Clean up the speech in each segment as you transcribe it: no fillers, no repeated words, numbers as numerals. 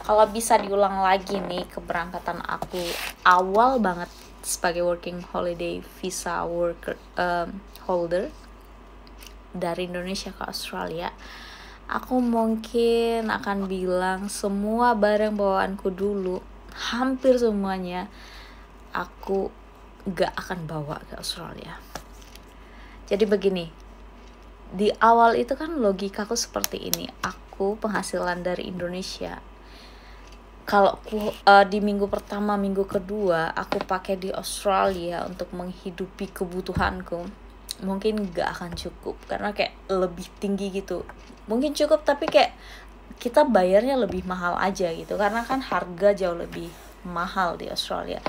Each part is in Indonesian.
Kalau bisa diulang lagi nih keberangkatan aku awal banget sebagai working holiday visa worker holder dari Indonesia ke Australia, aku mungkin akan bilang semua barang bawaanku dulu, hampir semuanya aku gak akan bawa ke Australia. Jadi begini, di awal itu kan logikaku seperti ini, aku penghasilan dari Indonesia, kalau di minggu pertama, minggu kedua aku pakai di Australia untuk menghidupi kebutuhanku, mungkin gak akan cukup karena kayak lebih tinggi gitu. Mungkin cukup tapi kayak kita bayarnya lebih mahal aja gitu, karena kan harga jauh lebih mahal di Australia.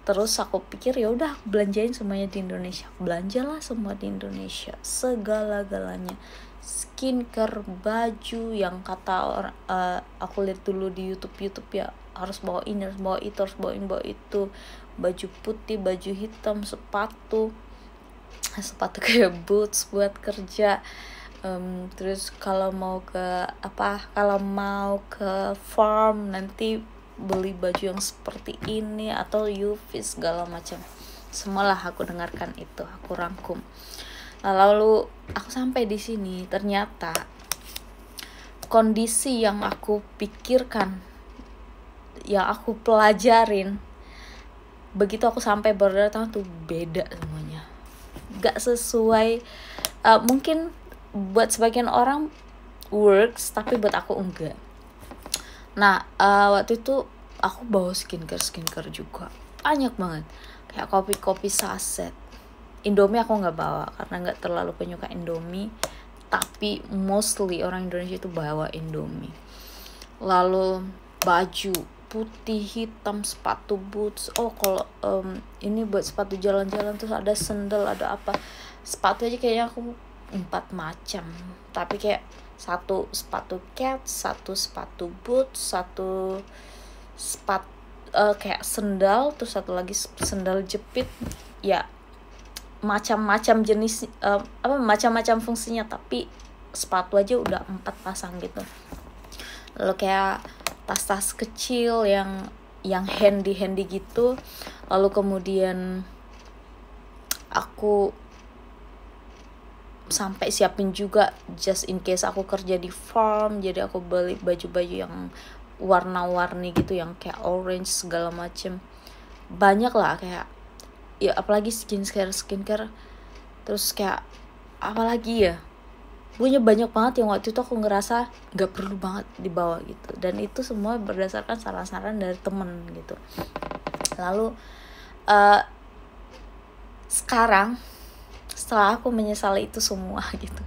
Terus aku pikir ya udah belanjain semuanya di Indonesia. Belanjalah semua di Indonesia, segala-galanya. Skincare, baju yang kata orang, aku lihat dulu di YouTube ya, harus bawa ini, harus bawa itu, harus bawa ini, bawa itu. Baju putih, baju hitam, sepatu kayak boots buat kerja. Terus kalau mau ke farm nanti beli baju yang seperti ini atau UV segala macam. Semualah aku dengarkan itu, aku rangkum. Lalu aku sampai di sini, ternyata kondisi yang aku pikirkan, yang aku pelajarin, begitu aku sampai baru datang tuh beda semuanya. Gak sesuai, mungkin buat sebagian orang works, tapi buat aku enggak. Nah, waktu itu aku bawa skincare juga banyak banget, kayak kopi saset. Indomie aku nggak bawa karena nggak terlalu penyuka Indomie, tapi mostly orang Indonesia itu bawa Indomie. Lalu baju putih, hitam, sepatu boots. Oh kalau ini buat sepatu jalan-jalan, terus ada sandal, ada apa, sepatu aja kayaknya aku 4 macam, tapi kayak satu sepatu cat, satu sepatu boots, satu sepatu kayak sendal, terus satu lagi sendal jepit, ya macam-macam jenis, macam-macam fungsinya, tapi sepatu aja udah 4 pasang gitu. Lalu kayak tas-tas kecil yang handy gitu. Lalu kemudian aku sampai siapin juga just in case aku kerja di farm, jadi aku beli baju-baju yang warna-warni gitu, yang kayak orange segala macem. Banyak lah, kayak ya apalagi skincare, terus kayak apalagi ya, punya banyak banget yang waktu itu aku ngerasa gak perlu banget dibawa gitu. Dan itu semua berdasarkan saran-saran dari temen gitu. Lalu sekarang setelah aku menyesali itu semua gitu,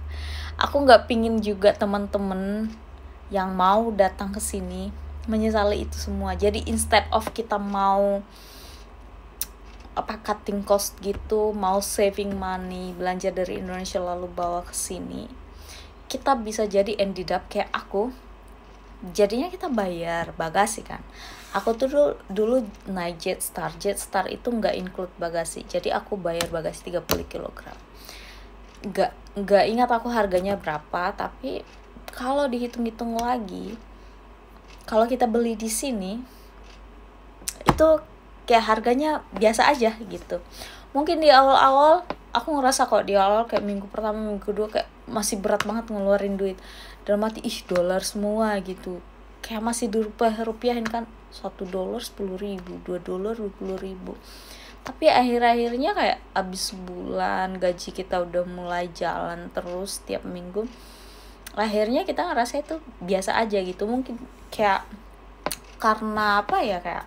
aku nggak pingin juga teman-teman yang mau datang ke sini menyesali itu semua. Jadi instead of kita mau cutting cost gitu, mau saving money, belanja dari Indonesia lalu bawa ke sini, kita bisa jadi ended up kayak aku. Jadinya kita bayar bagasi kan. Aku tuh dulu naik Jetstar itu nggak include bagasi, jadi aku bayar bagasi 30 kg. Nggak ingat aku harganya berapa, tapi kalau dihitung-hitung lagi, kalau kita beli di sini itu kayak harganya biasa aja gitu. Mungkin di awal-awal aku ngerasa kok di awal kayak minggu pertama, minggu kedua kayak masih berat banget ngeluarin duit. Dalam hati dolar semua gitu, kayak masih dirupiahin kan, $1 $10.000, $2 $20.000. Tapi akhir-akhirnya kayak abis sebulan gaji kita udah mulai jalan terus tiap minggu, akhirnya kita ngerasa itu biasa aja gitu. Mungkin kayak karena apa ya, kayak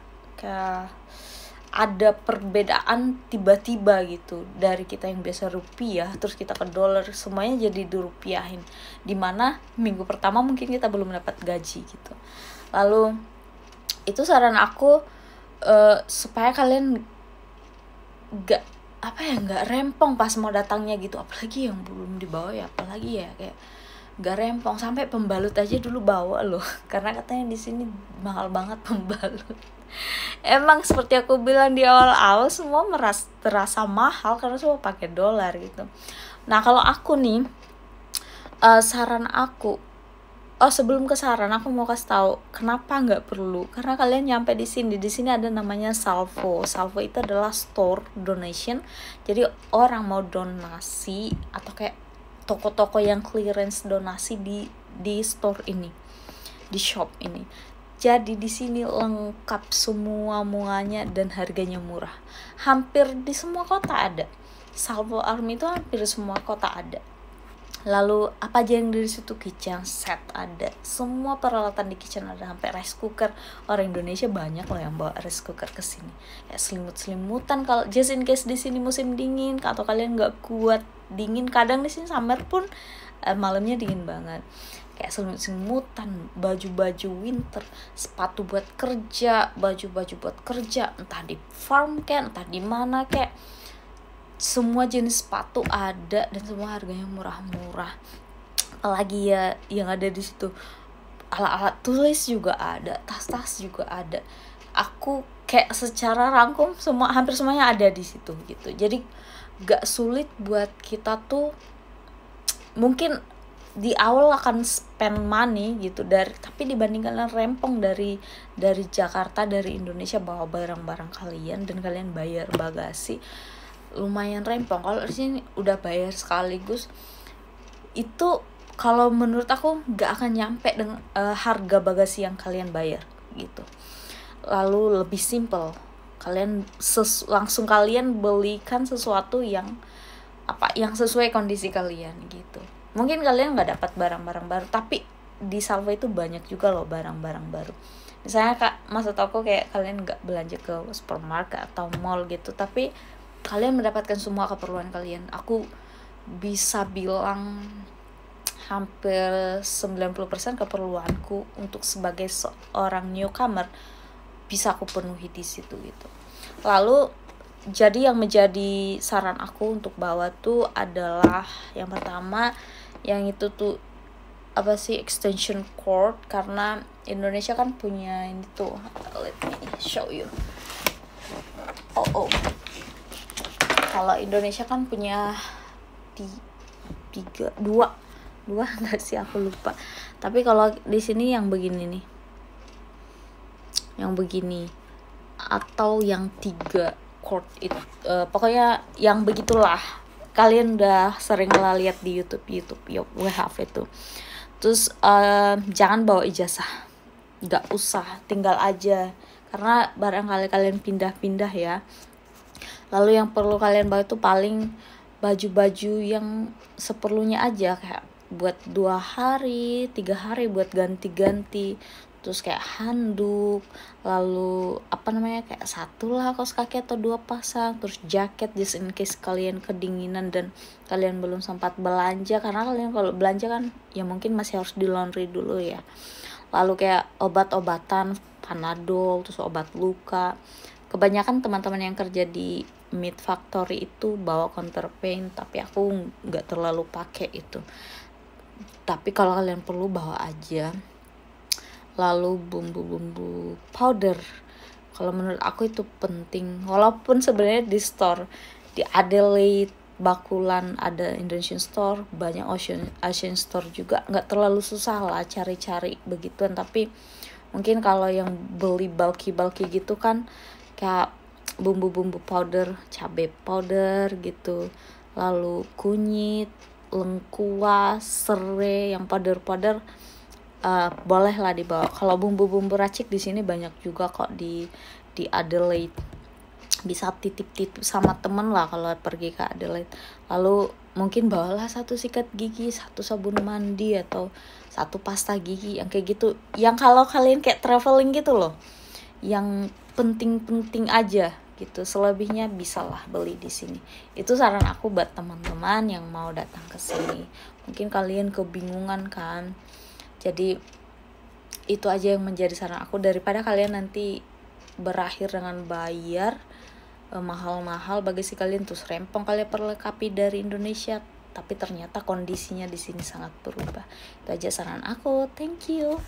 ada perbedaan tiba-tiba gitu, dari kita yang biasa rupiah terus kita ke dolar, semuanya jadi dirupiahin, dimana minggu pertama mungkin kita belum dapat gaji gitu. Lalu itu saran aku, supaya kalian nggak rempong pas mau datangnya gitu. Apalagi yang belum dibawa ya, apalagi ya kayak nggak rempong, sampai pembalut aja dulu bawa loh karena katanya di sini mahal banget pembalut. Emang seperti aku bilang di awal-awal, semua terasa mahal karena semua pakai dolar gitu. Nah kalau aku nih, saran aku, Oh, sebelum ke saran aku mau kasih tahu kenapa nggak perlu. Karena kalian nyampe di sini. Di sini ada namanya Salvo. Salvo itu adalah store donation. Jadi orang mau donasi atau kayak toko-toko yang clearance donasi di store ini, di shop ini. Jadi di sini lengkap semua muanya dan harganya murah. Hampir di semua kota ada. Salvo Army itu hampir semua kota ada. Lalu apa aja yang dari situ, kitchen set ada, semua peralatan di kitchen ada, sampai rice cooker. Orang Indonesia banyak loh yang bawa rice cooker ke sini. Kayak selimut-selimutan kalau just in case di sini musim dingin atau kalian nggak kuat dingin. Kadang di sini summer pun malamnya dingin banget. Kayak selimut-selimutan, baju-baju winter, sepatu buat kerja, baju-baju buat kerja, entah di farm kayak entah di mana kayak. Semua jenis sepatu ada dan semua harganya murah-murah. Apalagi ya yang ada di situ, alat-alat tulis juga ada, tas-tas juga ada. Aku kayak secara rangkum semua, hampir semuanya ada di situ gitu. Jadi gak sulit buat kita tuh, mungkin di awal akan spend money gitu tapi dibanding kalian rempong dari Jakarta, dari Indonesia bawa barang-barang kalian dan kalian bayar bagasi, lumayan rempong. Kalau di sini udah bayar sekaligus, itu kalau menurut aku nggak akan nyampe dengan harga bagasi yang kalian bayar gitu. Lalu lebih simple, kalian langsung kalian belikan sesuatu yang sesuai kondisi kalian gitu. Mungkin kalian nggak dapat barang-barang baru, tapi di Salvo itu banyak juga loh barang-barang baru. Misalnya maksud aku kayak kalian nggak belanja ke supermarket atau mall gitu, tapi kalian mendapatkan semua keperluan kalian. Aku bisa bilang hampir 90% keperluanku untuk sebagai seorang newcomer bisa aku penuhi di situ gitu. Lalu jadi yang menjadi saran aku untuk bawa tuh adalah yang pertama, yang itu tuh extension cord, karena Indonesia kan punya ini tuh, let me show you. Kalau Indonesia kan punya dua nggak sih, aku lupa. Tapi kalau di sini yang begini nih, yang begini atau yang 3 chord itu, pokoknya yang begitulah. Kalian udah sering lah lihat di YouTube WHV itu. Terus jangan bawa ijazah, nggak usah, tinggal aja, karena barangkali kalian pindah-pindah ya. Lalu yang perlu kalian bawa itu paling baju-baju yang seperlunya aja, kayak buat 2 hari 3 hari buat ganti-ganti. Terus kayak handuk, lalu kayak satu lah kaos kaki atau 2 pasang. Terus jaket just in case kalian kedinginan dan kalian belum sempat belanja, karena kalian kalau belanja kan ya mungkin masih harus di laundry dulu ya. Lalu kayak obat-obatan, Panadol, terus obat luka. Kebanyakan teman-teman yang kerja di meat factory itu bawa counterpaint, tapi aku nggak terlalu pakai itu. Tapi kalau kalian perlu bawa aja. Lalu bumbu-bumbu powder, kalau menurut aku itu penting. Walaupun sebenarnya di store di Adelaide, Bakulan ada Indonesian store, banyak Asian store juga, nggak terlalu susah lah cari-cari begituan. Tapi mungkin kalau yang beli bulky gitu kan, kayak bumbu-bumbu powder, cabai powder gitu, lalu kunyit, lengkuas, serai, yang powder boleh lah dibawa. Kalau bumbu-bumbu racik di sini banyak juga kok di Adelaide, bisa titip-titip sama temen lah kalau pergi ke Adelaide. Lalu mungkin bawalah 1 sikat gigi, 1 sabun mandi, atau 1 pasta gigi, yang kayak gitu, yang kalau kalian kayak traveling gitu loh, yang penting-penting aja gitu. Selebihnya bisalah beli di sini. Itu saran aku buat teman-teman yang mau datang ke sini. Mungkin kalian kebingungan kan. Jadi itu aja yang menjadi saran aku, daripada kalian nanti berakhir dengan bayar mahal-mahal bagasi kalian terus rempong kalian perlengkapi dari Indonesia, tapi ternyata kondisinya di sini sangat berubah. Itu aja saran aku. Thank you.